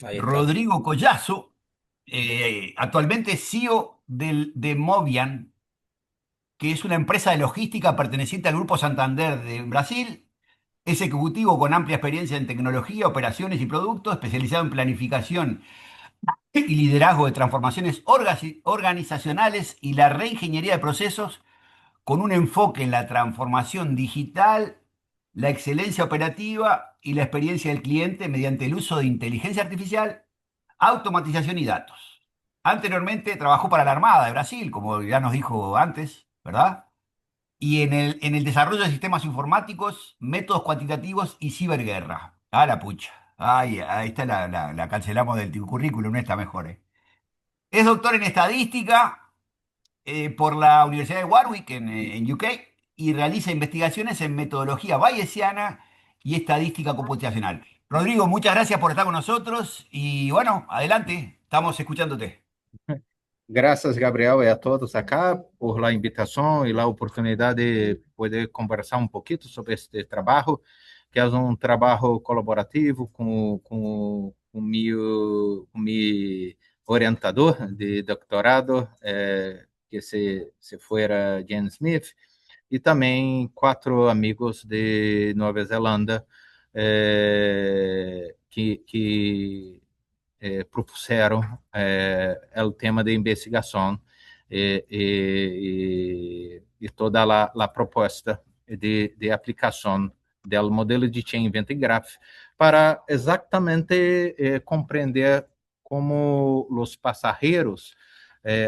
Ahí está. Rodrigo Collazo, actualmente CEO de Movian, que es una empresa de logística perteneciente al Grupo Santander de Brasil. Es ejecutivo con amplia experiencia en tecnología, operaciones y productos, especializado en planificación y liderazgo de transformaciones organizacionales y la reingeniería de procesos, con un enfoque en la transformación digital, la excelencia operativa y la experiencia del cliente mediante el uso de inteligencia artificial, automatización y datos. Anteriormente trabajó para la Armada de Brasil, como ya nos dijo antes, ¿verdad? Y en el desarrollo de sistemas informáticos, métodos cuantitativos y ciberguerra. Ah, la pucha. Ay, ahí está, la cancelamos del currículum, no está mejor. Es doctor en estadística por la Universidad de Warwick en UK y realiza investigaciones en metodología bayesiana y estadística computacional. Rodrigo, muchas gracias por estar con nosotros y bueno, adelante, estamos escuchándote. Graças, Gabriel, e a todos acá por la invitação e la oportunidade de poder conversar um pouquinho sobre este trabalho, que é um trabalho colaborativo com meu orientador de doutorado, que se fuera James Smith, e também quatro amigos de Nova Zelândia, que propuseram o tema de investigação e toda a proposta de aplicação do modelo de Chain Event Graph para exatamente compreender como os passageiros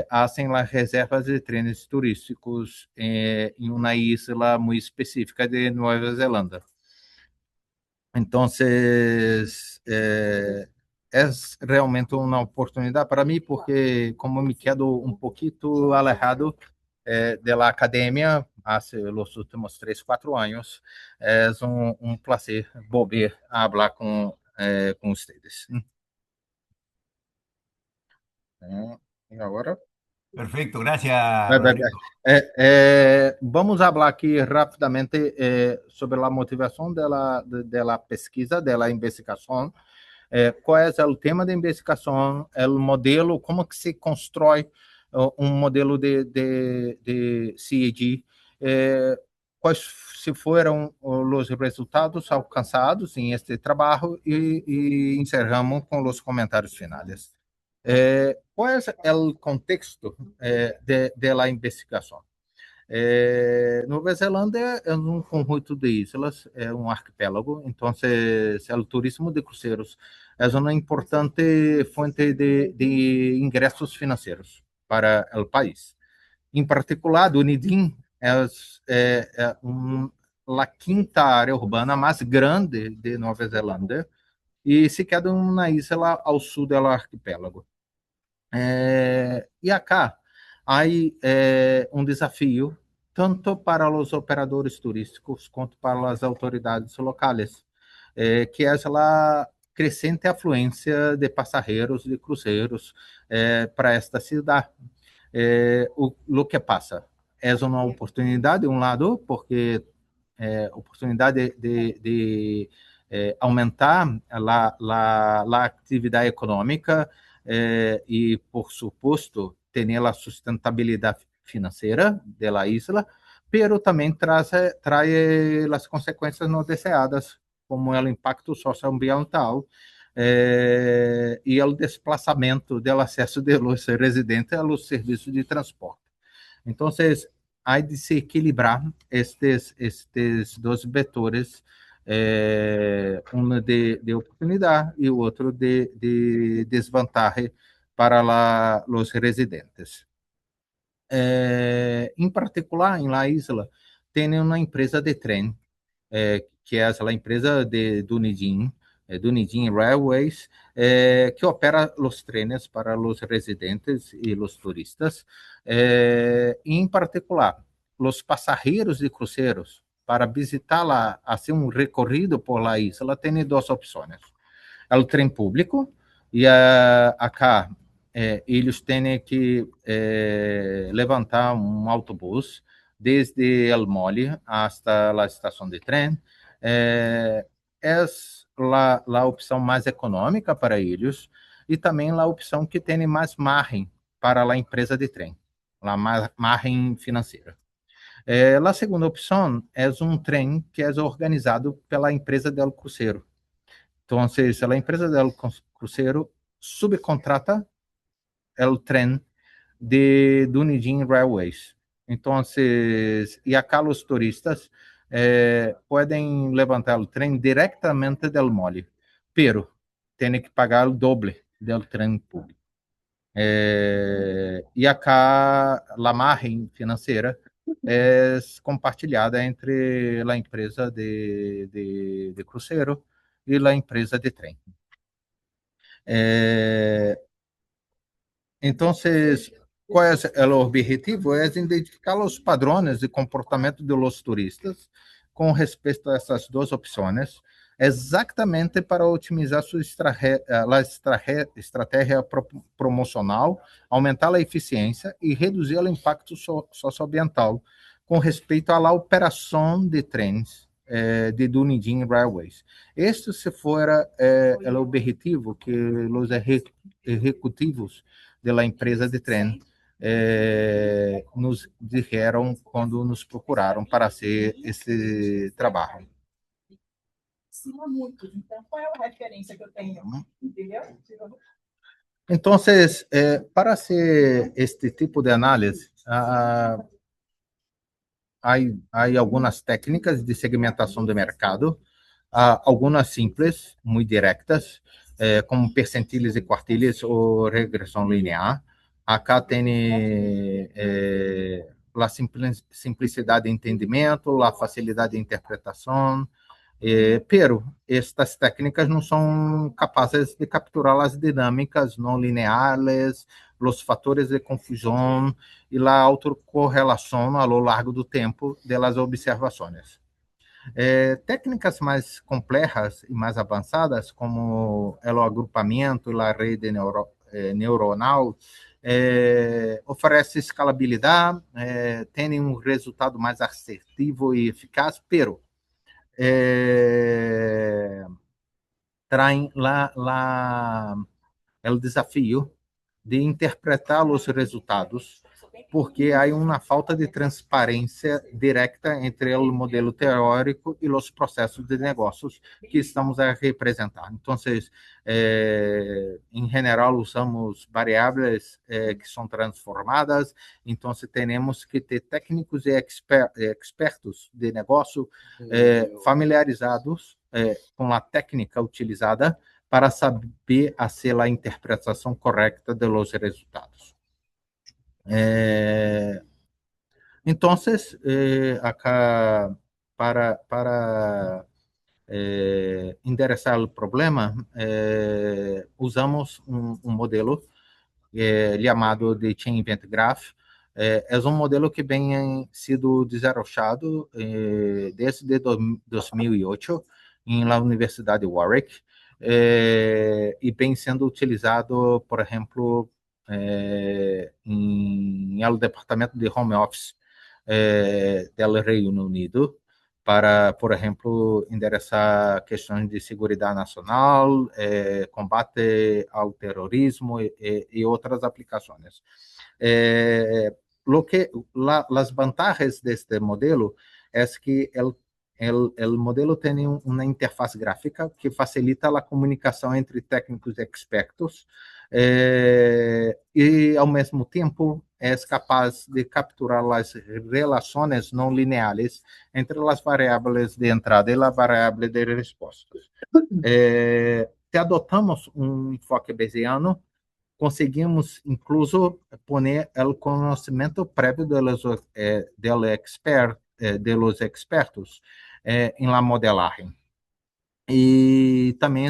hacen as reservas de trenes turísticos em uma isla muito específica de Nova Zelândia. Entonces, es realmente una oportunidad para mí porque como me quedo un poquito alejado de la academia hace los últimos 3, 4 años, es un placer volver a hablar con ustedes. Y ahora Perfecto, gracias, Rodrigo. vamos falar aqui rapidamente sobre a motivação da pesquisa, da investigação. Qual é o tema da investigação, o modelo, como que se constrói um modelo de CAD, quais se foram os resultados alcançados em este trabalho e encerramos com os comentários finais. ¿Cuál es el contexto de la investigación? Nueva Zelândia é um conjunto de islas, é um arquipélago, então o turismo de cruzeiros é uma importante fonte de ingressos financeiros para o país. Em particular, Dunedin é a quinta área urbana mais grande de Nova Zelândia e se queda uma isla ao sul do arquipélago. E acá há um desafio tanto para os operadores turísticos quanto para as autoridades locais, que é a crescente afluência de passageiros de cruzeiros para esta cidade. O que passa? É uma oportunidade, de um lado, porque oportunidade de aumentar a atividade econômica e, por suposto, ter a sustentabilidade financeira da isla, pero também traz as consequências não deseadas, como o impacto socioambiental e o desplazamento do acesso dos residentes aos serviços de transporte. Então, há de se equilibrar estes dois vetores, um de oportunidade e o outro de desvantagem para os residentes. Em particular, em La Isla, tem uma empresa de trem, que é a empresa de Dunedin, Dunedin Railways, que opera os trenes para os residentes e os turistas. Em particular, os passageiros de cruzeiros, para visitar lá, fazer um recorrido por la isla, tem duas opções. É o trem público, e acá eles têm que levantar um autobus desde El Mole hasta a estação de trem. É a opção mais econômica para eles e também a opção que tem mais margem para a empresa de trem, a margem financeira. A segunda opção é um trem que é organizado pela empresa del cruzeiro. Então, a empresa del cruzeiro subcontrata o trem de Dunedin Railways. Então, e acá os turistas podem levantar o trem diretamente del mole, pero tem que pagar o doble do trem público. E acá a margem financeira é compartilhada entre a empresa de cruzeiro e a empresa de trem. Então, qual é o objetivo? É identificar os padrões de comportamento dos turistas com respeito a essas duas opções, exatamente para otimizar sua estratégia promocional, aumentar a eficiência e reduzir o impacto socioambiental com respeito à operação de trens de Dunedin Railways. Este se fora o objetivo que os executivos da empresa de trem nos disseram quando nos procuraram para fazer esse trabalho. Então, qual é a referência que eu tenho? Entendeu? Então, para ser este tipo de análise, há algumas técnicas de segmentação de mercado, algumas simples, muito diretas, como percentiles e quartiles ou regressão linear. Acá tem a simplicidade de entendimento, a facilidade de interpretação, pero estas técnicas não são capazes de capturar as dinâmicas não lineares, os fatores de confusão e a autocorrelação ao longo do tempo das observações. Técnicas mais complexas e mais avançadas, como o agrupamento e a rede neuronal, oferece escalabilidade, tem um resultado mais assertivo e eficaz, pero traem o desafio de interpretar os resultados, porque há uma falta de transparência direta entre o modelo teórico e os processos de negócios que estamos a representar. Então, em geral, usamos variáveis que são transformadas, então temos que ter técnicos e expertos de negócio familiarizados com a técnica utilizada para saber fazer a interpretação correta dos resultados. Então, acá, para endereçar o problema, usamos um modelo chamado de Chain Event Graph. É um modelo que vem sido desarrollado desde 2008 na Universidade de Warwick, e vem sendo utilizado, por exemplo, em el departamento de home office do Reino Unido, para, por exemplo, endereçar questões de segurança nacional, combate ao terrorismo e outras aplicações. As vantagens deste modelo é que o modelo tem uma interface gráfica que facilita a comunicação entre técnicos e expertos, e, ao mesmo tempo, é capaz de capturar as relações não lineares entre as variáveis de entrada e a variável de resposta. Se adotamos um enfoque bayesiano, conseguimos, incluso, poner o conhecimento prévio de los expertos em la modelagem. E também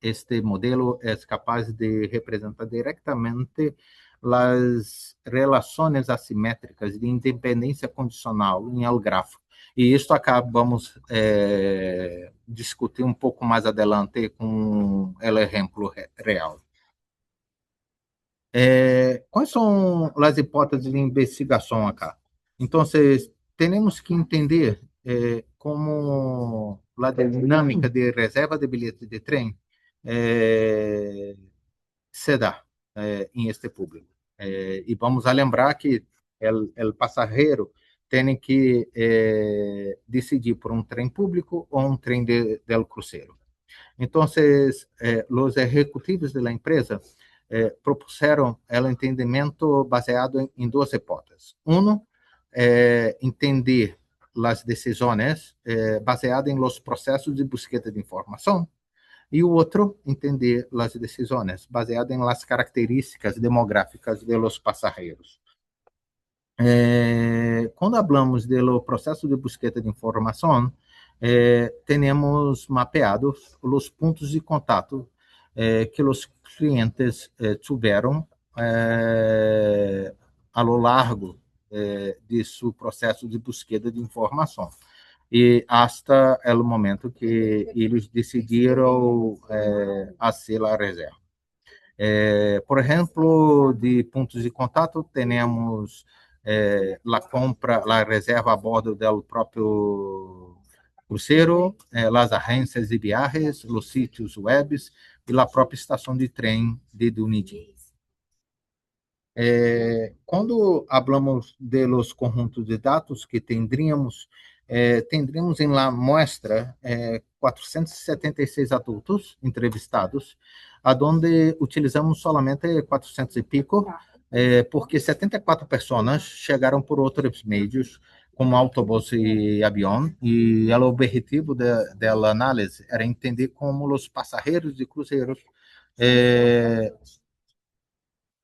este modelo é capaz de representar diretamente as relações assimétricas de independência condicional em el gráfico. E isso acabamos discutir um pouco mais adelante com o exemplo real. Quais são as hipóteses de investigação acá? Então, temos que entender como a dinâmica de reserva de bilhete de trem se dá em este público. E vamos a lembrar que o passageiro tem que decidir por um trem público ou um trem del cruzeiro. Então, os executivos da empresa propuseram o entendimento baseado em duas hipóteses. Um, entender as decisões baseadas em los processos de busca de informação, e o outro, entender as decisões baseadas em las características demográficas de los passageiros. Quando falamos do processo de busca de informação, temos mapeados os pontos de contato que os clientes tiveram a lo largo de seu processo de busca de informação e hasta o momento que eles decidiram fazer a reserva. Por exemplo, de pontos de contato, temos a compra, a reserva a bordo do próprio cruzeiro, as agências de viagens, os sítios webs e a própria estação de trem de Dunedin. Quando falamos de los conjuntos de dados que tendríamos, tendríamos em la muestra 476 adultos entrevistados, aonde utilizamos somente 400 e pico, porque 74 pessoas chegaram por outros meios, como autobus e avião, e o objetivo da análise era entender como os passageiros de cruzeiros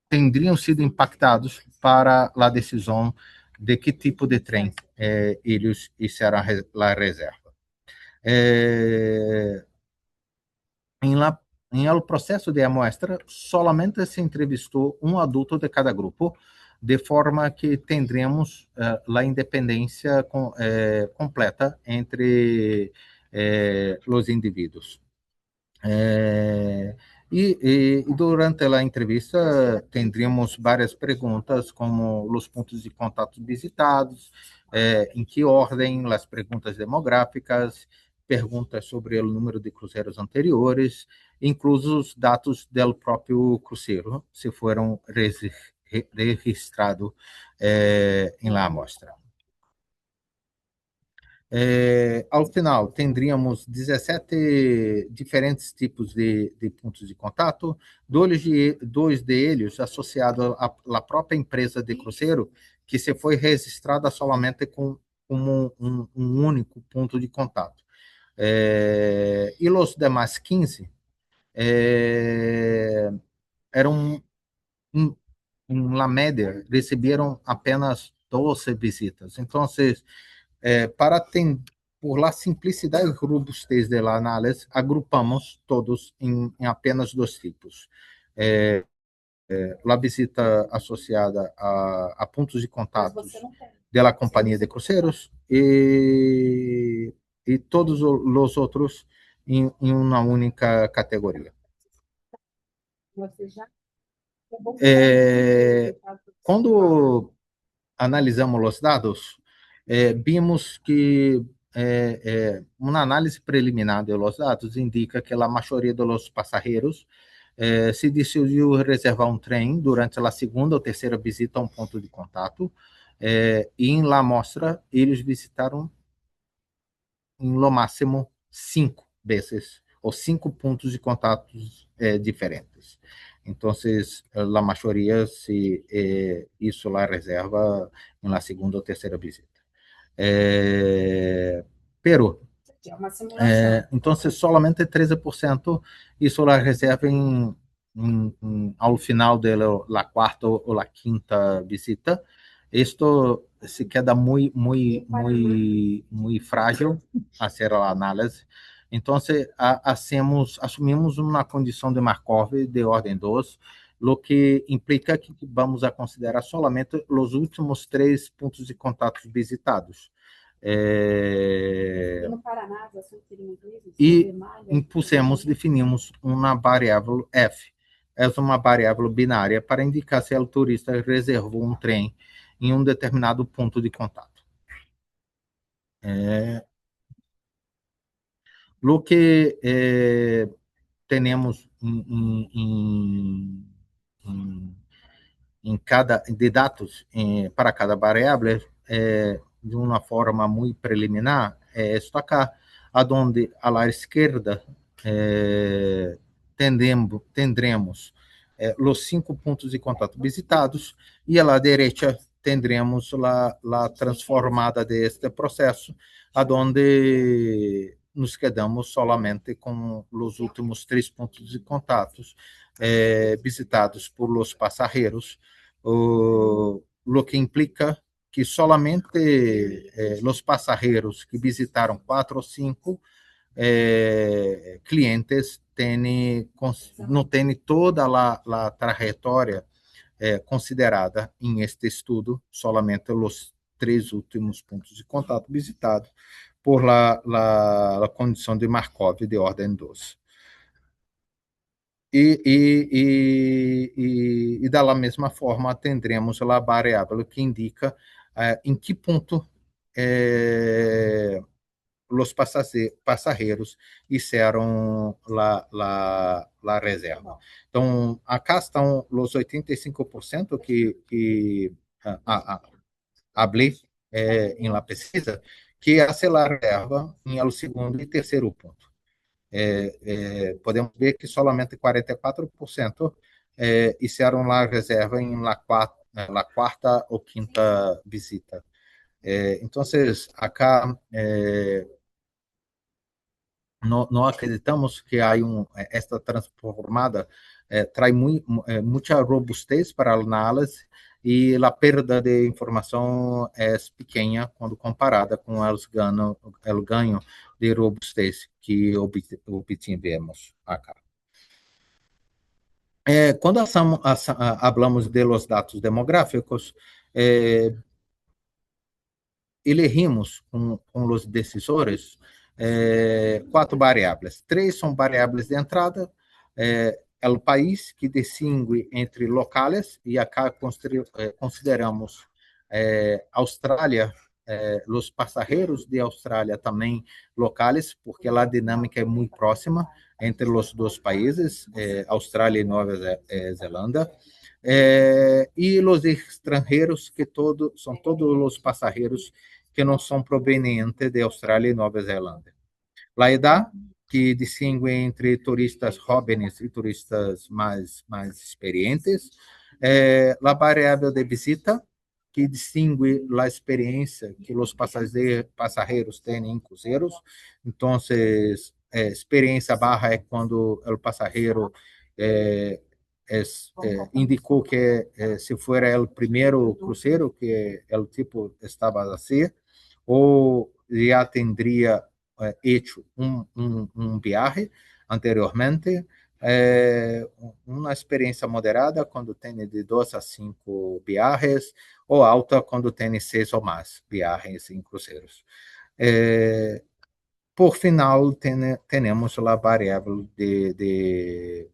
teriam sido impactados para a decisão de que tipo de trem eles fizeram a reserva. Em el processo de amostra, solamente se entrevistou um adulto de cada grupo, de forma que tendremos a independência completa entre os indivíduos. E durante a entrevista tendríamos várias perguntas, como os pontos de contato visitados, em que ordem, as perguntas demográficas, perguntas sobre o número de cruzeiros anteriores, incluso os dados do próprio cruzeiro, se foram registrados em la amostra. Ao final, teríamos 17 diferentes tipos de pontos de contato, dois deles associados à própria empresa de cruzeiro, que se foi registrada somente como um único ponto de contato. E os demais 15 eram, na média, receberam apenas 12 visitas. Então, por la simplicidade e robustez da análise, agrupamos todos em apenas dois tipos. A visita associada a pontos de contatos da companhia de cruzeiros e todos os outros em uma única categoria. Quando analisamos os dados, vimos que uma análise preliminar dos dados indica que a maioria dos passageiros se decidiu reservar um trem durante a segunda ou terceira visita a um ponto de contato, e em la amostra eles visitaram em lo máximo 5 vezes, ou 5 pontos de contatos diferentes. Então, a maioria se hizo a reserva na segunda ou terceira visita. Pero, então, solamente 13% hizo a reserva ao final da quarta ou a quinta visita. Isto se queda muito frágil a ser a análise. Então, assumimos uma condição de Markov de ordem 2, o que implica que vamos a considerar solamente os últimos 3 pontos de contato visitados. E definimos uma variável F. É uma variável binária para indicar se o turista reservou um trem em um determinado ponto de contato. Lo que temos em cada de dados para cada variável de uma forma muito preliminar é isto acá, aonde a la esquerda tendremos os 5 pontos de contato visitados e a la direita tendremos a transformada deste processo, aonde nos quedamos solamente com os últimos 3 pontos de contatos visitados por los pasajeros, lo que implica que solamente los pasajeros que visitaram 4 ou 5 clientes não têm toda a trajetória considerada em este estudo, solamente os 3 últimos pontos de contato visitados por la condição de Markov de ordem 2. E da mesma forma, tendremos a variável que indica em que ponto os passageiros hicieron la reserva. Então, acá estão os 85% que hablé em la pesquisa, que hace la reserva em el segundo e terceiro ponto. Podemos ver que solamente 44% hicieron a reserva em la quarta ou quinta visita. Então, acá não acreditamos que há esta transformada traz muita robustez para a análise e a perda de informação é pequena quando comparada com o ganho de robustez que obtivemos acá. Quando falamos de los dados demográficos, elegimos com os decisores 4 variáveis. 3 são variáveis de entrada, é o país que distingue entre locais, e acá consideramos Austrália, os passageiros de Austrália também locais, porque a dinâmica é muito próxima entre os dois países, Austrália e Nova Zelândia. E os estrangeiros, que são todos os passageiros que não são provenientes de Austrália e Nova Zelândia. A idade, que distingue entre turistas jóvenes e turistas mais experientes. A variável de visita, que distingue a experiência que os passageiros têm em cruzeiros. Então, experiência barra é quando o passageiro indicou que se fuera o primeiro cruzeiro que o tipo estava a ser, ou já teria hecho um viaje anteriormente, uma experiência moderada quando tem de 2 a 5 viajes, ou alta quando tem 6 ou mais viagens em cruzeiros. Por final, temos a variável de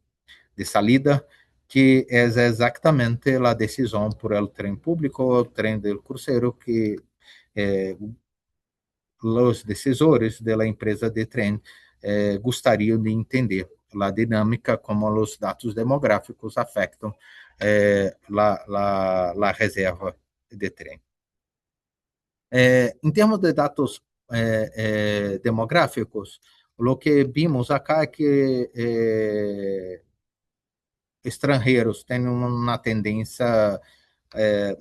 salida, que é exatamente a decisão por el trem público ou trem del cruzeiro, que os decisores da empresa de trem gostariam de entender a dinâmica, como os dados demográficos afetam a reserva de trem. Em termos de dados demográficos, o que vimos acá é que estrangeiros têm uma tendência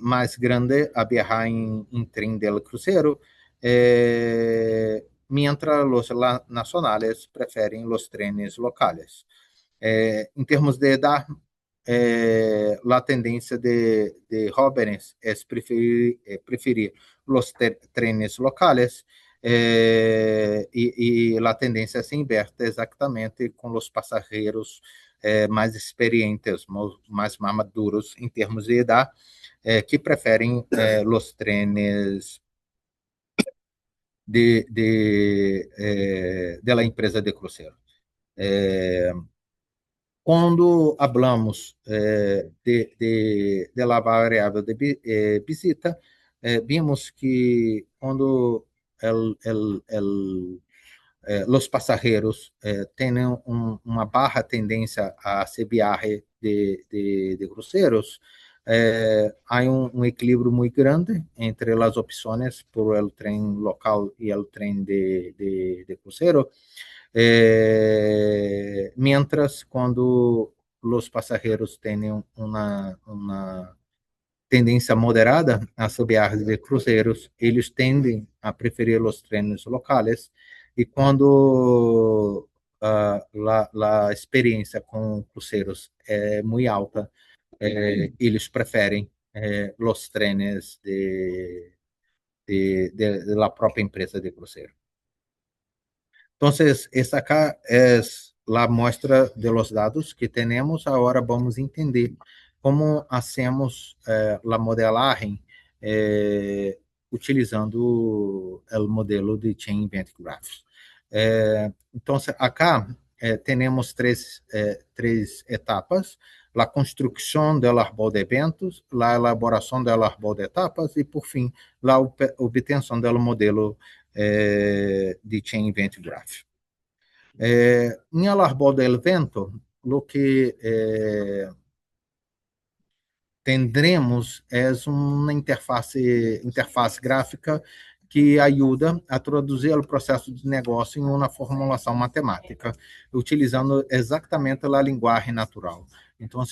mais grande a viajar em trem del cruzeiro, mientras os nacionales preferem os trenes locais. Em termos de edad, a tendência de jóvenes é preferir os trenes locais, e a tendência se inverte exatamente com os passageiros mais experientes, mais maduros em termos de idade, que preferem os trenes de la empresa de cruzeiro. Quando falamos de la variável de visita, vimos que quando los pasajeros tienen una baja tendencia a ese viaje de cruceros, hay un equilibrio muy grande entre las opciones por el tren local y el tren de crucero, mientras cuando los pasajeros tienen una tendência moderada a viagens de cruzeiros, eles tendem a preferir os trenos locais, e quando a experiência com cruzeiros é muito alta, eles preferem os trenos de la própria empresa de cruzeiro. Entonces, esta acá es la muestra de los dados que tenemos. Ahora vamos entender como hacemos la modelaje utilizando o modelo de Chain Event Graphs. Então, acá temos três etapas: a construção do árbol de eventos, a elaboração do árbol de etapas e, por fim, a obtenção do modelo de Chain Event Graph. Em el árbol del evento, lo que tendremos é uma interface gráfica que ajuda a traduzir o processo de negócio em uma formulação matemática, utilizando exatamente a linguagem natural. Então,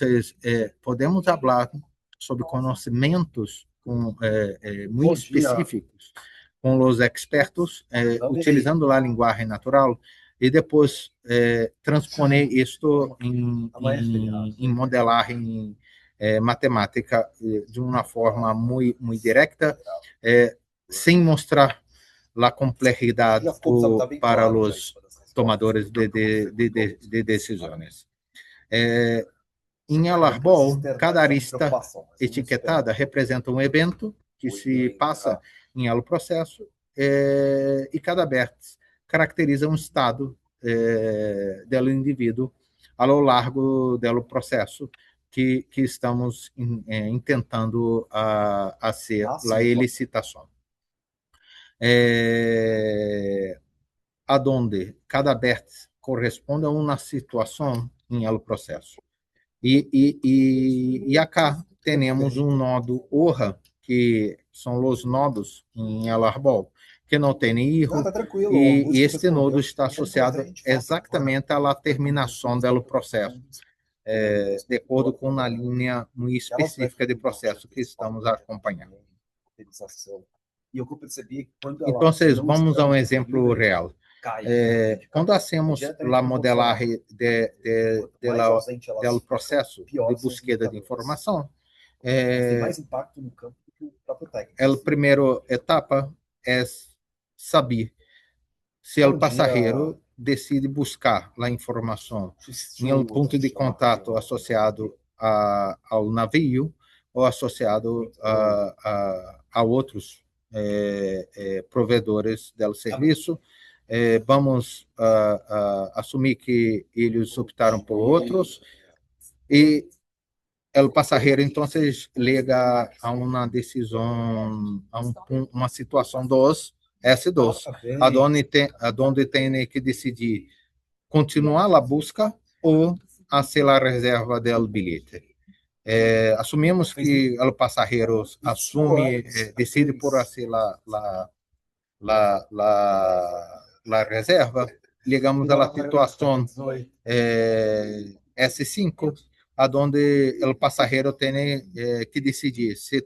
podemos falar sobre conhecimentos muito específicos com os expertos, utilizando a linguagem natural, e depois transponer isto em modelagem matemática de uma forma muito direta, sem mostrar a complexidade para os tomadores de decisões. Em el árbol, cada arista etiquetada representa um evento que se passa em el processo, e cada vértice caracteriza um estado do indivíduo ao largo do processo que estamos intentando a ser a elicitação. Aonde cada vértice corresponde a uma situação em el processo. E acá temos um nodo ORA, que são os nodos em el árbol, que não tem erro, e este nodo está associado exatamente à terminação do processo, de acordo com a linha muito específica de processo que estamos acompanhando. Então, vamos a um exemplo real. Quando hacemos a modelagem do processo de busca de informação, a primeira etapa é saber se o passageiro decide buscar a informação em um ponto de contato associado ao navio ou associado a outros provedores do serviço. Vamos assumir que eles optaram por outros, e o passageiro então liga a uma decisão, a uma situação 2, S2, aonde tem que decidir continuar a busca ou fazer a reserva do bilhete. Assumimos que o passageiro decide por fazer a reserva. Ligamos à situação S5, aonde o passageiro tem que decidir se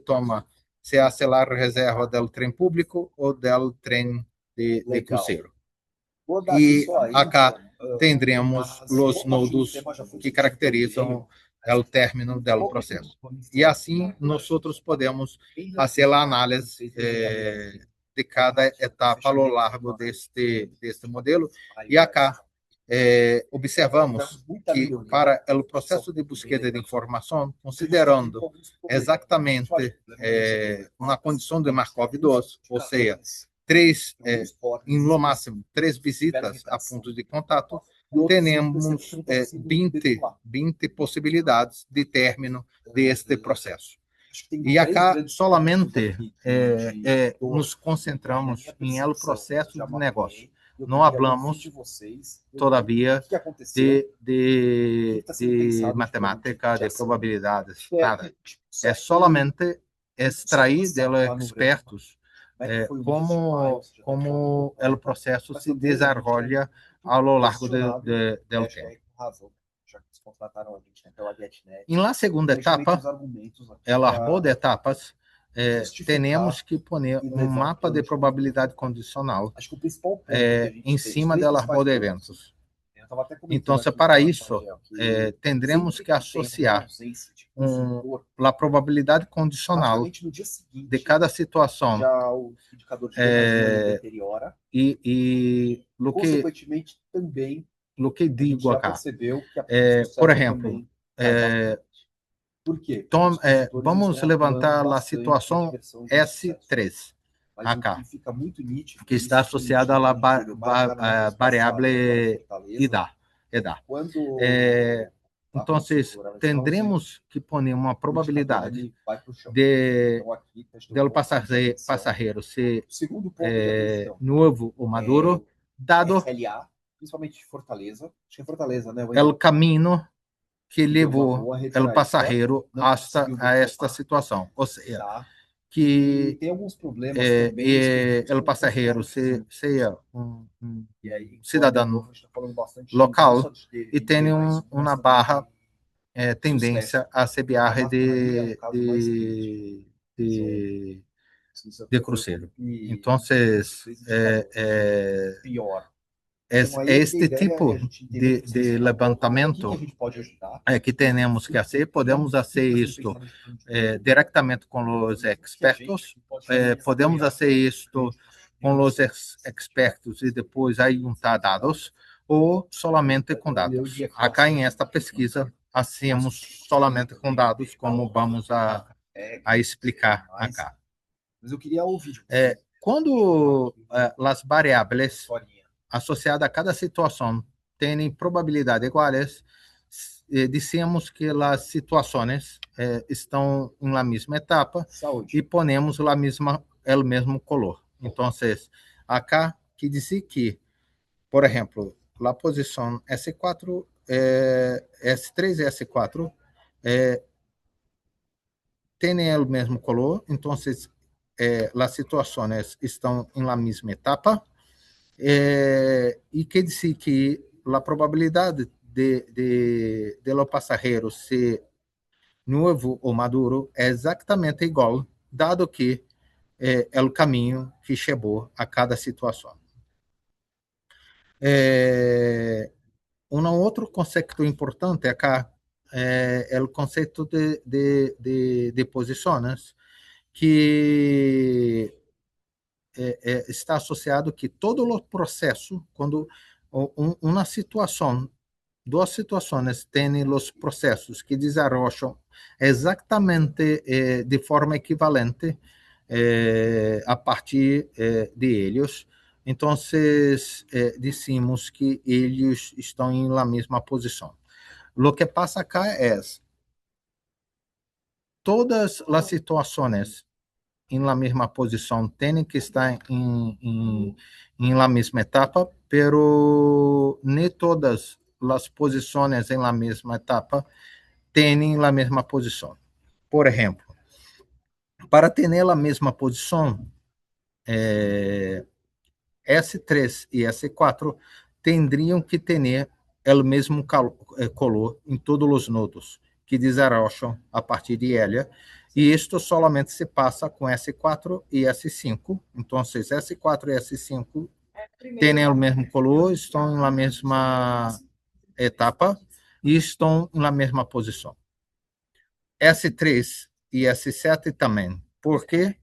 hace a reserva do trem público ou do trem de cruzeiro. E acá tendremos os nodos que caracterizam o término do processo. E assim, nós podemos fazer a análise de cada etapa ao largo deste modelo. E acá observamos que para o processo de busca de informação, considerando exatamente uma condição de Markov-2, ou seja, no máximo 3 visitas a pontos de contato, temos 20 possibilidades de término deste processo. E acá solamente nos concentramos em el processo de negócio. Não falamos, todavia, de matemática, de probabilidades, nada. É solamente extrair dos expertos como o processo se desenvolve ao longo do tempo. Em la segunda etapa, el árbol de etapas, temos que poner mapa de probabilidade condicional em cima do árbol de eventos. Então, para isso, tendremos que associar a probabilidade condicional de cada situação e o que digo acá. Por exemplo, vamos levantar a situação S3 acá, que está associada à variável EDA. Então, tendremos que pôr uma probabilidade do passageiro ser novo ou maduro, dado o caminho que levou o passageiro a esta situação. Ou seja, que o passageiro seja cidadão local e tenha uma barra tendência a se viaje de cruzeiro. Então, este tipo de levantamento que temos que fazer. Podemos fazer isto diretamente com os expertos, podemos fazer isto com os expertos e depois juntar dados, ou solamente com dados. Acá em esta pesquisa, hacemos solamente com dados, como vamos a explicar acá. Quando as variáveis associadas a cada situação têm probabilidade iguais, dizemos que as situações estão na mesma etapa e ponemos o mesmo color. Então, acá que diz que, por exemplo, a posição S4, S3 e S4 têm o mesmo color. Então, as situações estão na mesma etapa. E quer dizer que a probabilidade de los pasajeros ser novo ou maduro é exatamente igual, dado que é o caminho que chegou a cada situação. Outro conceito importante acá é o conceito de posições, que está associado que todo o processo, quando uma situação, duas situações têm os processos que desenvolvem exatamente de forma equivalente a partir de eles. Então, dizemos que eles estão em la mesma posição. O que passa acá é todas as situações em la mesma posição têm que estar em la mesma etapa, pero nem todas as posições em la mesma etapa têm a mesma posição. Por exemplo, para ter a mesma posição, S3 e S4 teriam que ter o mesmo color em todos os nodos que desenvolvem a partir de ela, e isto solamente se passa com S4 e S5. Então, S4 e S5 têm o mesmo color, estão na mesma etapa e estão na mesma posição. S3 e S7 também, porque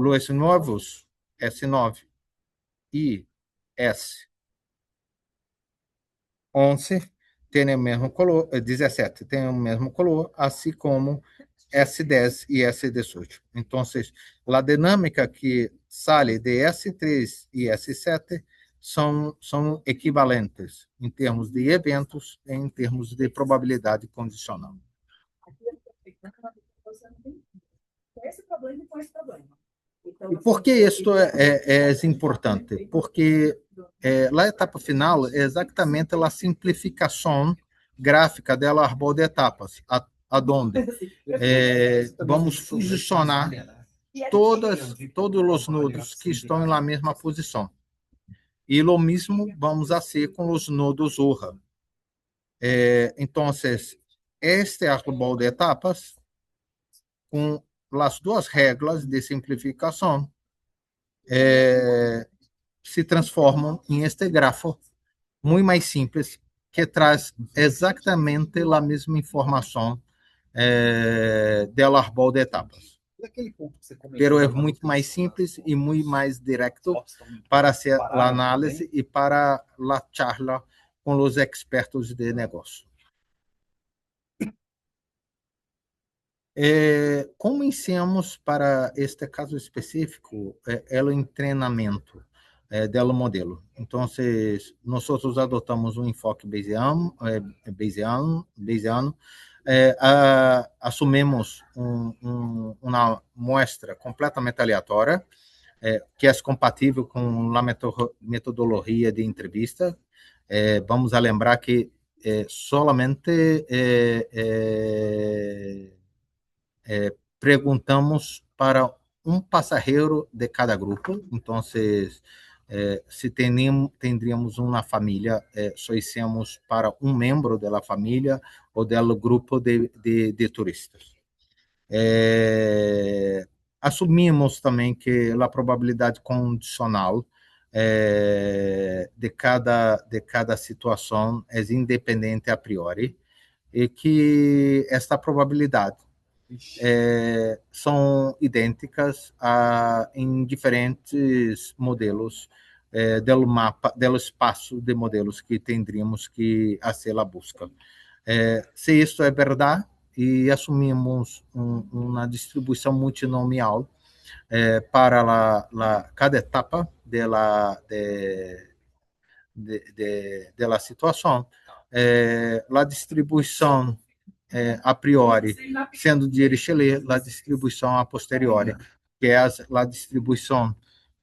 os novos S9 e S11 têm o mesmo color, 17 tem o mesmo color, assim como S10 e S18. Então, a dinâmica que sai de S3 e S7 são equivalentes em termos de eventos e em termos de probabilidade condicional. E por que isto é importante? Porque a etapa final é exatamente a simplificação gráfica do árbol de etapas, aonde vamos posicionar todos os nodos que estão na mesma posição. E o mesmo vamos fazer com os nodos URA. Então, este árbol de etapas, com as duas regras de simplificação, se transformam em este grafo muito mais simples, que traz exatamente a mesma informação do árbol de etapas. Pero é muito mais simples e muito mais direto para hacer a análise e para a charla com os expertos de negócio. Como iniciamos para este caso específico o treinamento do modelo? Então, nós adotamos um enfoque bayesiano, assumimos uma muestra completamente aleatória, que é compatível com a metodologia de entrevista. Vamos a lembrar que solamente perguntamos para um passageiro de cada grupo. Então, se teríamos uma família, só hicimos para um membro da família ou do grupo de turistas. Assumimos também que a probabilidade condicional de cada situação é independente a priori e que esta probabilidade são idênticas em diferentes modelos do mapa, do espaço de modelos que teríamos que fazer a busca. Se isso é verdade, e assumimos uma distribuição multinomial para cada etapa da situação, a distribuição a priori, sendo de Dirichlet, a distribuição a posteriori, que é a distribuição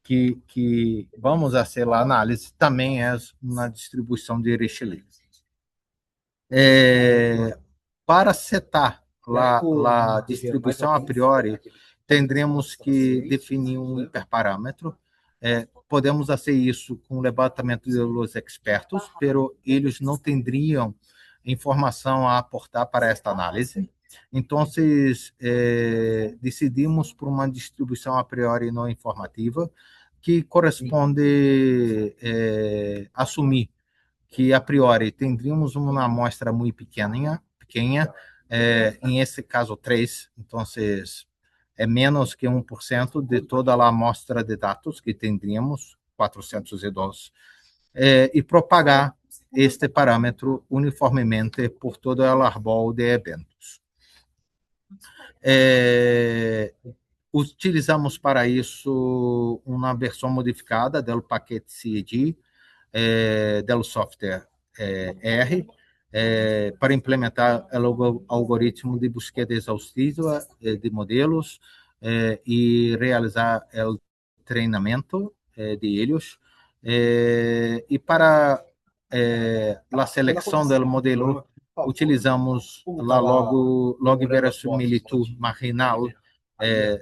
que vamos a ser a análise, também é uma distribuição de Dirichlet. Para setar a distribuição a priori, teremos que definir um hiperparâmetro. Podemos fazer isso com o levantamento dos expertos, pero eles não teriam informação a aportar para esta análise. Então, decidimos por uma distribuição a priori não informativa, que corresponde assumir que, a priori, teríamos uma amostra muito pequena, em esse caso 3, então, é menos que 1% de toda a amostra de dados que teríamos, 412, e propagar este parâmetro uniformemente por todo o árbol de eventos. Utilizamos para isso uma versão modificada do paquete CID, do software R, para implementar o algoritmo de busca exaustiva de modelos e realizar o treinamento de eles. E para a seleção do modelo, utilizamos a log marginal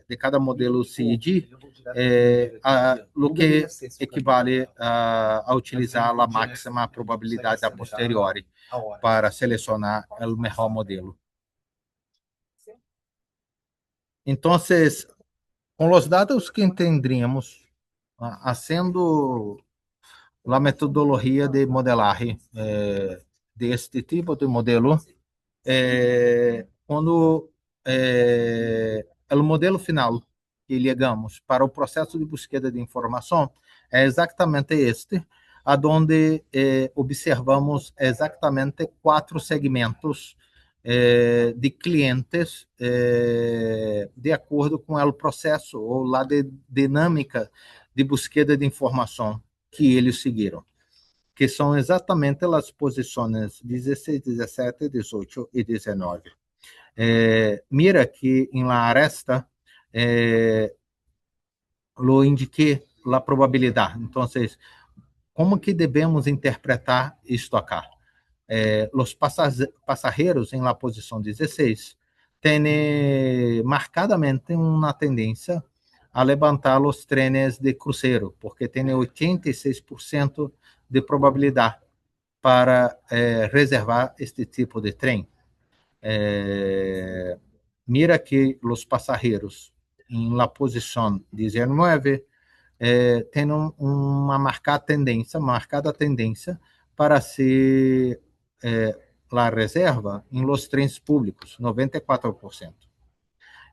de cada modelo CID, o que equivale a utilizar a máxima probabilidade a posteriori para selecionar o melhor modelo. Então, com os dados que entenderíamos, sendo a metodologia de modelagem deste tipo de modelo, quando o modelo final que ligamos para o processo de busca de informação é exatamente este, aonde observamos exatamente 4 segmentos de clientes de acordo com o processo ou a dinâmica de busca de informação que eles seguiram, que são exatamente as posições 16, 17, 18 e 19. Mira que em la aresta lo indiqué a probabilidade. Então, como que devemos interpretar isto acá? Os passageiros em la posição 16 têm marcadamente uma tendência a levantar os trenes de cruzeiro, porque tem 86% de probabilidade para reservar este tipo de trem. Mira que os passageiros em la posição 19 têm uma marcada tendência para ser a reserva em los trens públicos, 94%.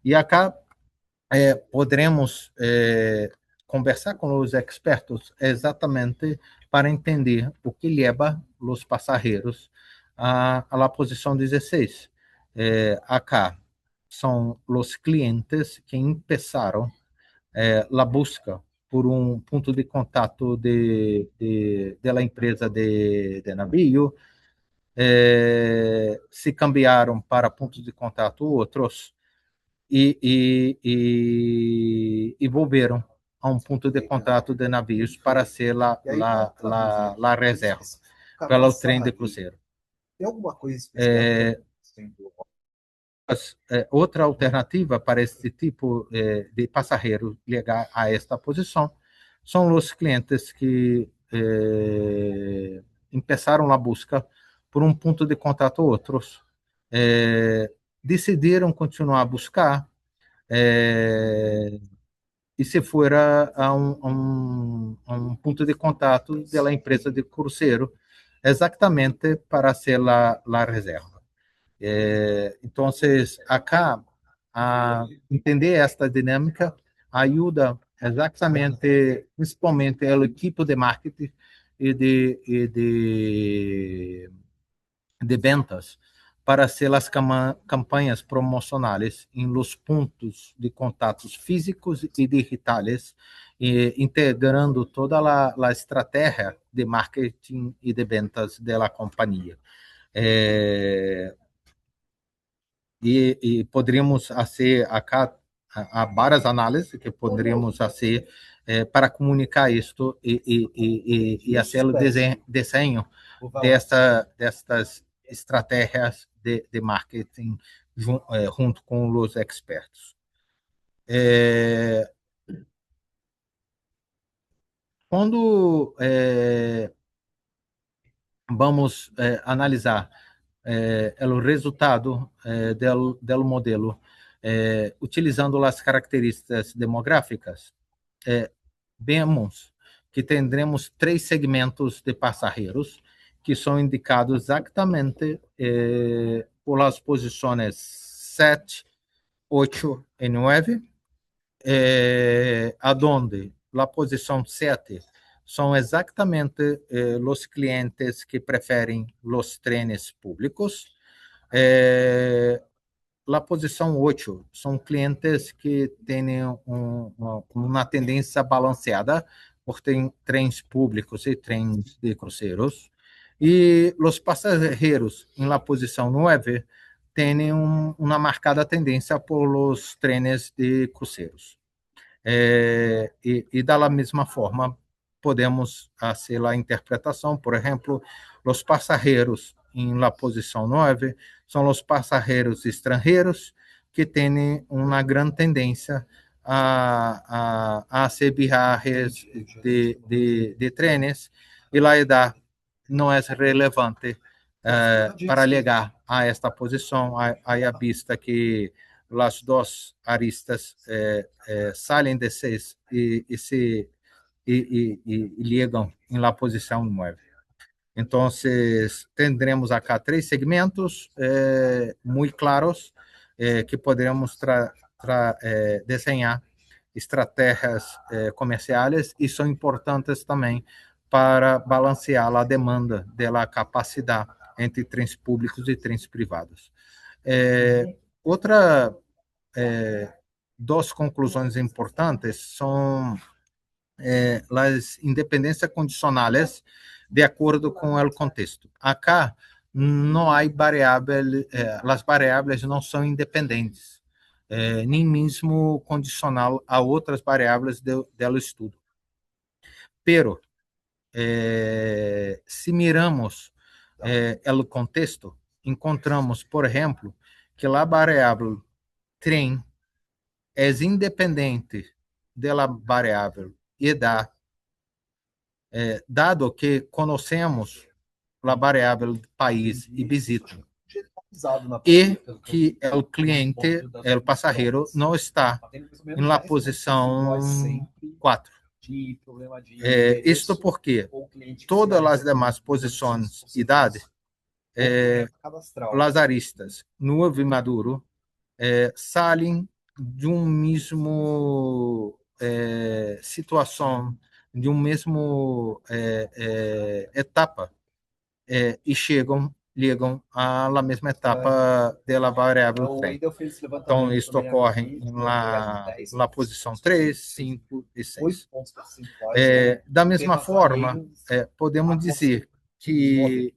E acá poderemos conversar com os expertos exatamente para entender o que leva os passageiros a la posição 16. Acá são os clientes que começaram a busca por um ponto de contato de la empresa de navio, se cambiaram para pontos de contato outros e volveram a um ponto de contato de navios para ser la reserva pelo trem de cruzeiro. Tem alguma coisa especial? Outra alternativa para este tipo de passageiro chegar a esta posição são os clientes que começaram a busca por um ponto de contato outros, decidiram continuar a buscar e se fora a um ponto de contato da empresa de cruzeiro, exatamente para ser a reserva. Então, acá, a entender esta dinâmica ajuda exatamente, principalmente, o equipo de marketing e de ventas para ser as campanhas promocionais em los pontos de contatos físicos e digitais, integrando toda a estratégia de marketing e de ventas da companhia. E poderíamos fazer acá há várias análises que poderíamos fazer para comunicar isto e fazer o desenho destas estratégias de marketing junto com os expertos. Quando vamos analisar o resultado do modelo utilizando as características demográficas, vemos que teremos 3 segmentos de passageiros que são indicados exatamente por as posições 7, 8 e 9, aonde a posição 7 são exatamente os clientes que preferem os trenes públicos. A posição 8 são clientes que têm uma tendência balanceada por trens públicos e trens de cruzeiros. E os passageiros em la posição 9 têm uma marcada tendência por os trenes de cruzeiros. E da mesma forma, podemos fazer a interpretação, por exemplo, os passageiros em la posição 9 são os passageiros estrangeiros que têm uma grande tendência a hacer viajes de trenes e a idade não é relevante para chegar a esta posição, à vista que as duas aristas saem de 6 e ligam em la posição 9. Então, teremos acá 3 segmentos muito claros que poderemos desenhar estratégias comerciais e são importantes também para balancear a demanda da capacidade entre trens públicos e trens privados. Outra duas conclusões importantes são as independências condicionais de acordo com o contexto. Acá não há variável, as variáveis não são independentes. nem mesmo condicional a outras variáveis do estudo. Pero, se miramos o contexto, encontramos, por exemplo, que a variável trem é independente da variável edad, dado que conhecemos a variável país e visita, e que o cliente, o passageiro, não está em la posição 4. Isto porque todas as demais posições e idade, las aristas novo e maduro, saem de um mesmo situação, de um mesmo etapa, e ligam à mesma etapa da variável trem. Então, isso ocorre na posição 3, 5 e 6. Da mesma forma, podemos dizer que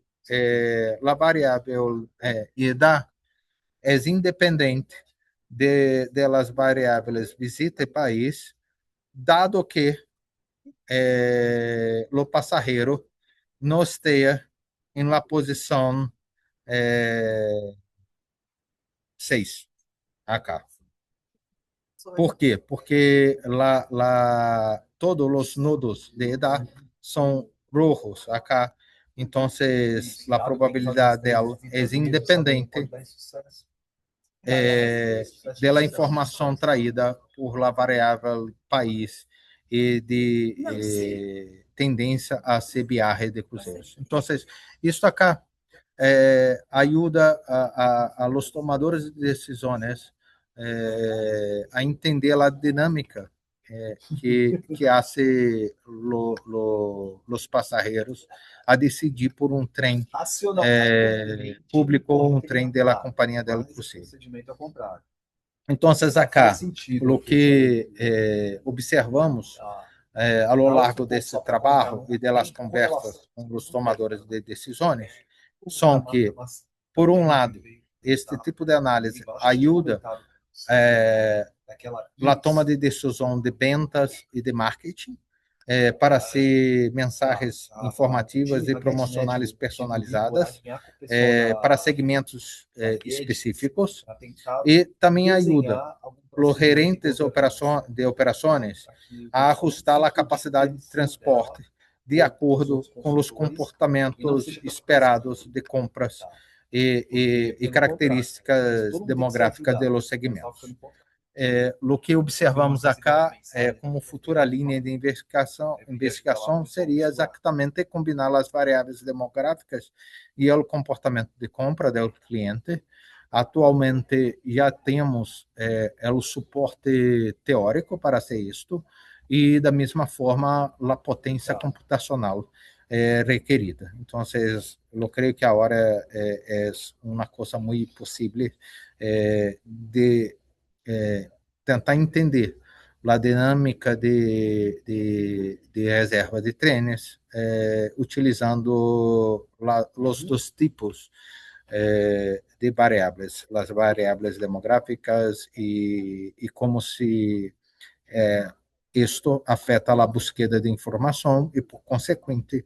a variável idade é independente das variáveis visita e país, dado que o passageiro não esteja em la posição 6 acá. ¿Por quê? Porque todos os nodos de edad são rojos acá, então a probabilidade dela é independente da informação traída por la variável país e de tendência a ser viaje de cruzeiros. Então, isso acá ajuda a los tomadores de decisões a entender a dinâmica que hace los pasajeros a decidir por um trem público ou um trem da companhia del cruzeiro. Então, acá, o que observamos a lo largo desse trabalho e das conversas com os tomadores de decisões são que, por um lado, este tipo de análise ajuda a toma de decisão de ventas e de marketing, para ser mensagens informativas e promocionais personalizadas, para segmentos específicos, e também ajuda os gerentes de operações a ajustar a capacidade de transporte de acordo com os comportamentos esperados de compras e características demográficas de los segmentos. O que observamos acá como futura linha de investigação seria exatamente combinar as variáveis demográficas e o comportamento de compra do cliente. Atualmente já temos o suporte teórico para ser isto e da mesma forma a potência computacional requerida. Então, eu creio que agora é uma coisa muito possível de tentar entender a dinâmica de reserva de trenes, utilizando os dois tipos de variáveis, as variáveis demográficas e como se isto afeta a búsqueda de informação e, por consequente,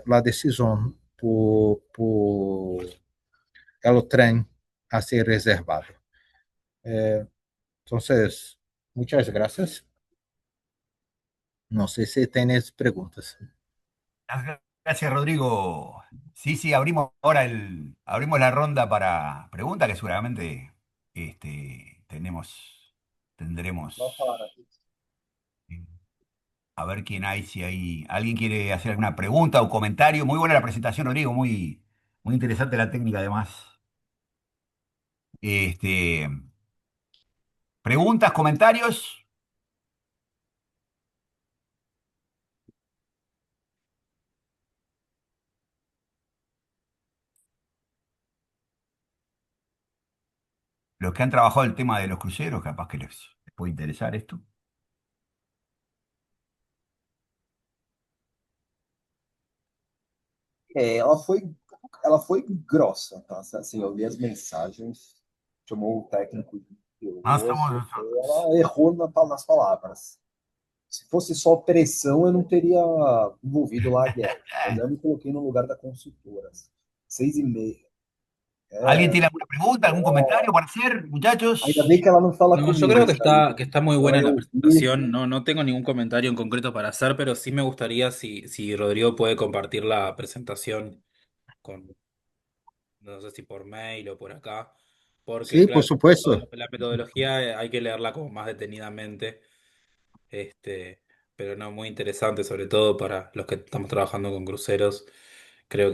a decisão por o trem a ser reservado. Entonces, muchas gracias. No sé si tienes preguntas. Gracias, Rodrigo. Sí, sí, abrimos ahora abrimos la ronda para preguntas que seguramente tendremos. A ver quién hay, si hay alguien quiere hacer alguna pregunta o comentario. Muy buena la presentación, Rodrigo, muy, muy interesante la técnica además. Este, preguntas, comentarios. Los que han trabajado el tema de los cruceros, capaz que les puede interesar esto. Ela foi grossa, tá? Assim, eu li as mensagens, chamou o técnico Nós estamos. Ela errou nas palavras. Se fosse só pressão, eu não teria envolvido lá a Get. Mas eu me coloquei no lugar da consultora. 6,5. ¿Alguien É, tiene alguna pregunta, algún comentario ó, para hacer, ainda bem muchachos? que ela não fala No, yo creo comigo, Thaís. que está muy Ela buena ia la ouvir. presentación. No, no tengo ningún comentario en concreto para hacer, pero sí me gustaría si Rodrigo puede compartir la presentación con, no sé si por mail o por acá, porque Sí, por claro, supuesto. la metodología hay que leerla como más detenidamente, este, pero no, muy interesante, sobre todo para los que estamos trabajando con cruceros. Creo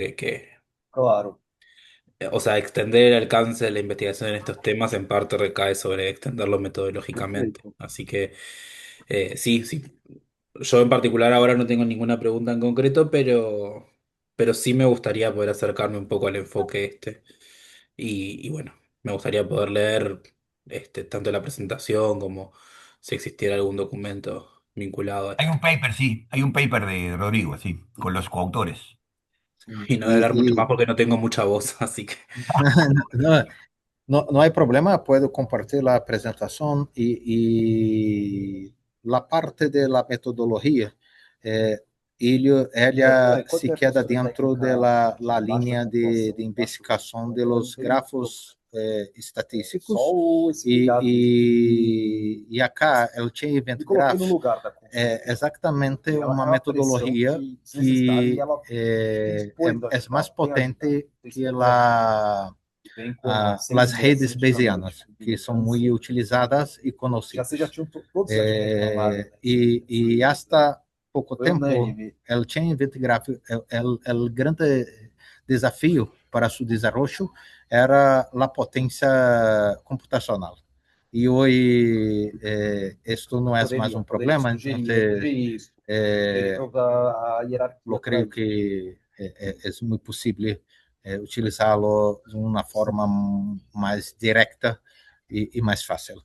Claro, o sea, extender el alcance de la investigación en estos temas en parte recae sobre extenderlo metodológicamente. perfeito. Así que sí, sí. Yo en particular ahora no tengo ninguna pregunta en concreto, pero sí me gustaría poder acercarme un poco al enfoque este. Y bueno, me gustaría poder leer tanto la presentación como si existiera algún documento vinculado a Hay esto. un paper, sí, hay un paper de Rodrigo, sí, con los coautores. Y no de E, hablar mucho más porque no tengo mucha voz, así que... não, não há problema, puedo compartir a apresentação e a parte da metodologia, ela Enquanto se a queda professora dentro técnica da la baixa a linha de pontuação, investigação de eu não los tenho grafos só estatísticos esse cuidado mesmo. e acá o Chain Event Me coloquei no Graph lugar da é consultora. exatamente Ela uma é uma pressão metodologia que desnecessária e que ela tem disposto a é ajudar, mais tem ajudado, potente tem que super ajudado. E vem com seis as e meia, redes 7 da noite, bayesianas, que são muito utilizadas e Vocês já conhecidas. tinham, todos já tinham reclamado, né? E hasta pouco Foi tempo, unânime. o Chain Event Graph, o grande desafio para seu desenvolvimento era a potência computacional. E hoje, isto não é mais um Poderia problema, então, sugerir isso, dentro da eu hierarquia creio tradicional. que é muito possível utilizá-lo de uma forma mais direta e mais fácil.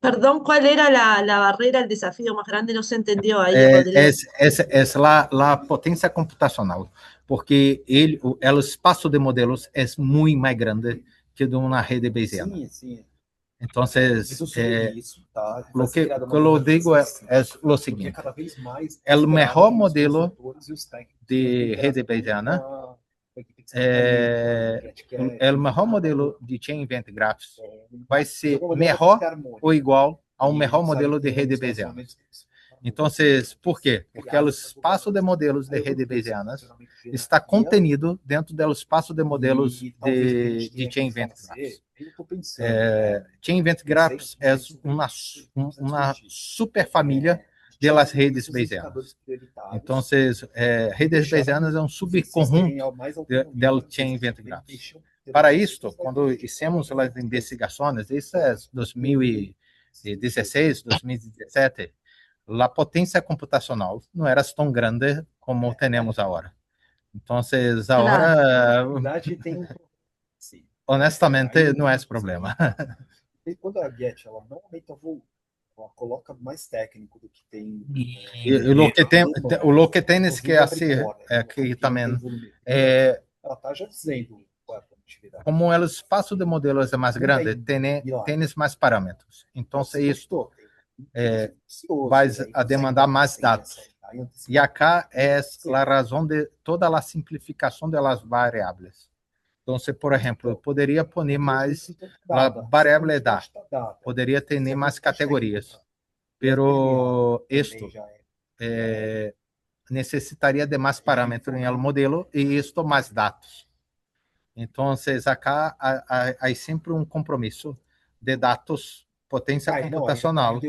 Perdón, ¿cuál era la barrera, el desafío más grande? No se entendió ahí, É, Rodrigo. a potência computacional, porque o espaço de modelos é muito mais grande que de uma rede bayesiana. Sim, sim. Então, Isso sugeri isso, tá? Vai o ser que criada uma eu digo é o porque seguinte: cada vez mais é o esperado melhor que os modelo consultores e os técnicos de tenham rede interação bayesiana, com a equipe de desmatamento, é o melhor modelo de Chain Event Graphs vai mas o ser meu modelo vai ter que melhor ser harmônico. ou igual ao E melhor ele modelo sabe de ter rede os bayesiana. relacionamentos Então, por quê? Porque o espaço de modelos de rede bayesianas está hierarquia, contenido dentro do espaço de modelos e talvez o que a de gente tenha Chain que Event fazer, Graphs. eu estou pensando, né? Chain Event Graphs é uma super família de las redes bayesianas. Então, redes bayesianas é um subconjunto do Chain Event Graphs. Para isto, quando hicimos as investigações, isso é 2016, 2017, a potência computacional não era tão grande como temos agora. Então, Claro. agora, Sim. honestamente, não é esse problema. E quando a Get ela não aumenta voo, ela coloca mais técnico do que tem. E o que tem nesse que é assim, que também ela está já dizendo qual é a produtividade. como o espaço de modelos é mais grande, tem mais parâmetros. Então, isso vai a demandar mais dados. E acá é a razão de toda a simplificação das variáveis. Então, por exemplo, eu poderia pôr mais a variável edad, poderia ter mais categorias, pero isto necessitaria de mais parâmetros no modelo e isto mais dados. Então, acá há sempre um compromisso de dados, potência computacional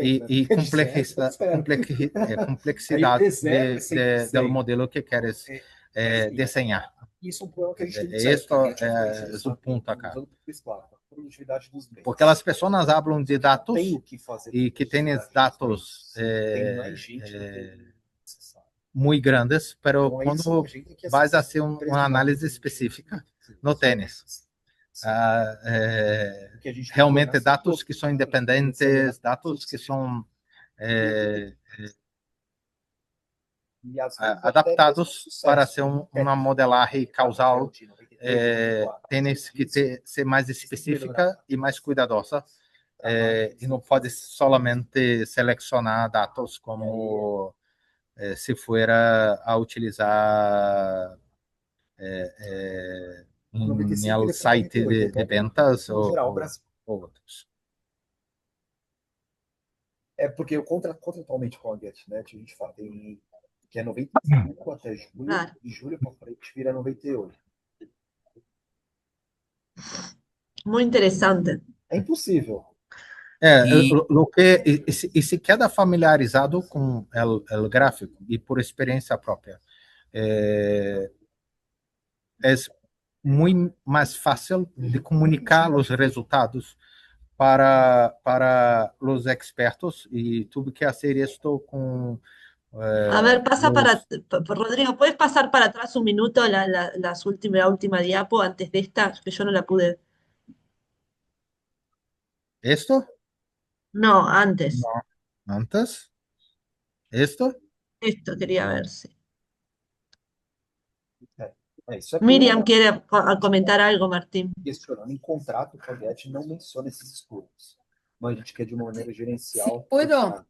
e complexidade do modelo que queres desenhar. Isso é um problema que a gente tem Este é o ponto acá. Porque as pessoas falam de dados e que têm dados muito grandes, pero quando vais a ser uma análise específica, não tens. Realmente dados que são independentes, dados que são adaptados para ser uma modelagem causal tienes que ser mais específica e mais cuidadosa, e não pode solamente selecionar dados como se fuera a utilizar em el site de ventas No geral, ou Brasil. outros. É porque contratualmente com a GetNet, a gente fala, tem que é 95 até julho, Claro. e julho para frente vira 98. Muy interesante. É impossível. Y- Lo que, e se queda familiarizado com o gráfico e por experiência própria, é muito mais fácil de comunicar os resultados para os expertos e tuve que fazer isto com A ver, pasa para, los... Rodrigo, ¿puedes pasar para atrás un minuto la última diapo antes de esta, que yo no la pude? Esto? No, antes. No. Antes? Esto? Esto quería ver si. Isso é Miriam quiere comentar algo, Martín. questionando. Em contrato, o Get não menciona esses estudos. Mas a gente quer de uma maneira gerencial. Sí, ¿puedo? fechar.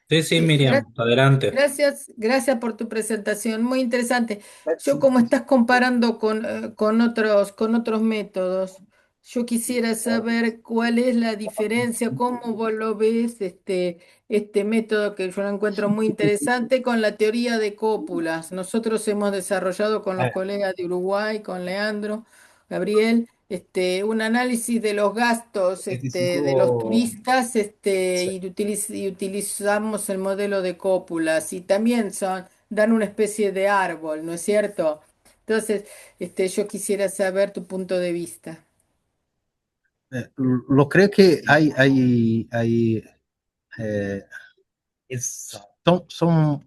Sí, sí, Miriam, adelante. Gracias por tu presentación, muy interesante. Mas, Yo sim, como estás comparando con otros métodos, yo quisiera saber cuál es la diferencia, cómo vos lo ves, este método que yo lo encuentro muy interesante con la teoría de cópulas. Nosotros hemos desarrollado con los colegas de Uruguay, con Leandro, Gabriel, un análisis de los gastos, de los turistas, y utilizamos el modelo de cópulas y también dan una especie de árbol, ¿no es cierto? Entonces, yo quisiera saber tu punto de vista. Lo creo que são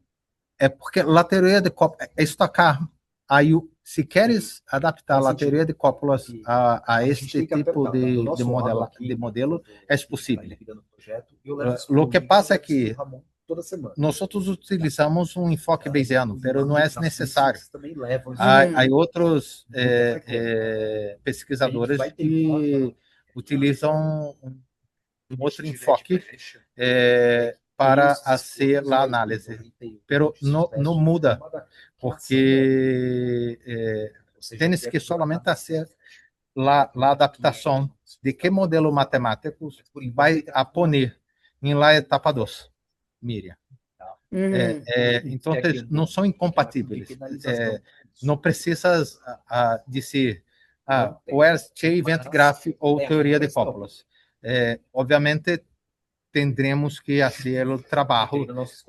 porque a teoria de cópulas é estocar. Aí, se queres adaptar a teoria de cópulas a este tipo de modelo, é possível. O que passa é que nós utilizamos um enfoque bayesiano, mas não é necessário. Há outros pesquisadores que utilizam outro enfoque para fazer a análise, pero não muda, porque tens que solamente fazer a adaptação de que modelo matemático vai a poner em la etapa 2, Miriam. Então, não são incompatíveis. Não precisas dizer ou é Event Graph ou teoria de cópulas. Obviamente, tendremos que fazer o trabalho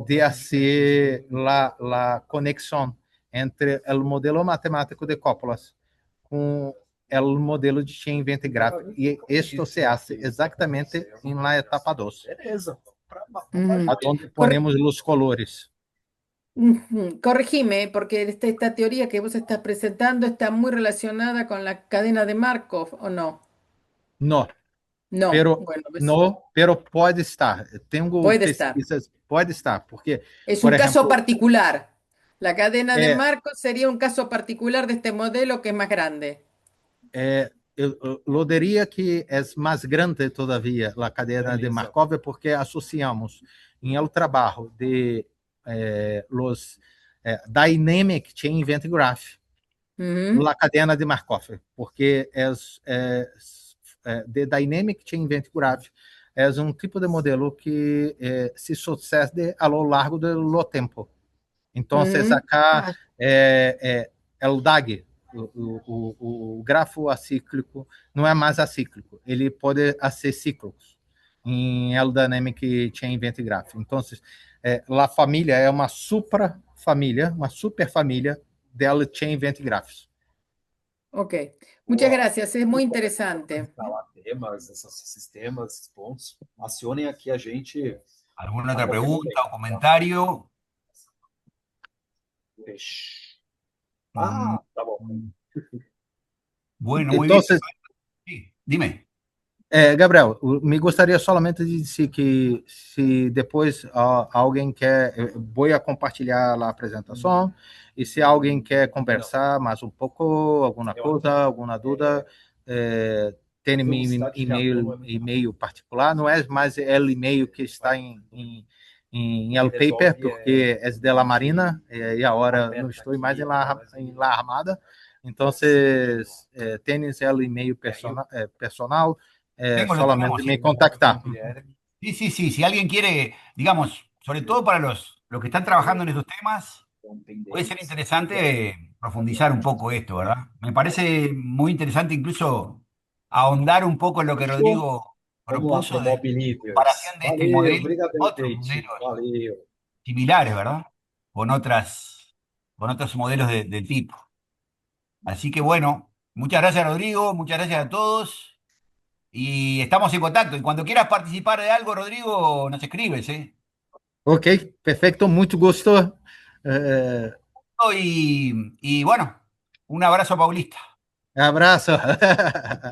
de fazer a conexão entre o modelo matemático de cópulas com o modelo de Chain Event Graph, e isto se hace exatamente em la etapa 2, onde ponemos os colores. Corregime, porque esta teoría que vos estás presentando está muy relacionada con la cadena de Markov, ¿o no? Não. No, Pero, bueno, pero pode estar. Tenho Puede estar. pesquisas, pode estar, porque, es por un caso ejemplo, particular. La cadena de É. Markov sería un caso particular de este modelo que es más grande. eu diria que é mais grande todavia a cadeia de Markov, porque associamos em el trabalho de los Dynamic Chain Event Graph, Ujú, a cadeia de Markov, porque de Dynamic Chain Event Graph é um tipo de modelo que se sucede a lo largo do tempo. Então, ujú. acá é o DAG, o grafo acíclico, não é mais acíclico, ele pode ser cíclico em el Dynamic Chain Event Graph. Então, a família é uma suprafamília, uma superfamília del Chain Event Graphs. Ok, muchas gracias, es muy interesante. Instalar temas, esses sistemas, esses pontos, acionem aqui a gente. ¿Alguna otra pregunta o comentario? Tá bom. Bueno, muy bien. Entonces, Sí, dime. Gabriel, me gostaria solamente de dizer que se depois alguém quer, vou compartilhar a apresentação, e se alguém quer conversar mais um pouco, alguma coisa, alguma dúvida, tem meu e-mail particular, não é mais o e-mail que está em el paper, porque é de la Marina, e agora não estou mais em la Armada, então, tens o e-mail personal, Lo solamente tenemos, me sí. contactar. Sí, sí, sí. Si alguien quiere, digamos, sobre todo para los que están trabajando en estos temas, puede ser interesante profundizar un poco esto, ¿verdad? Me parece muy interesante incluso ahondar un poco en lo que Fechou? Rodrigo Vamos lá, propuso de Promob Leaders. comparación de este Valeu, modelo obrigado con pelo otros date. modelos Valeu. similares, ¿verdad? Con otros modelos del tipo. Así que bueno, muchas gracias Rodrigo, muchas gracias a todos y estamos en contacto. Y cuando quieras participar de algo, Rodrigo, nos escribes, ¿eh? Ok, perfecto, muito gosto. Eh, Y bueno, un abrazo paulista. abraço.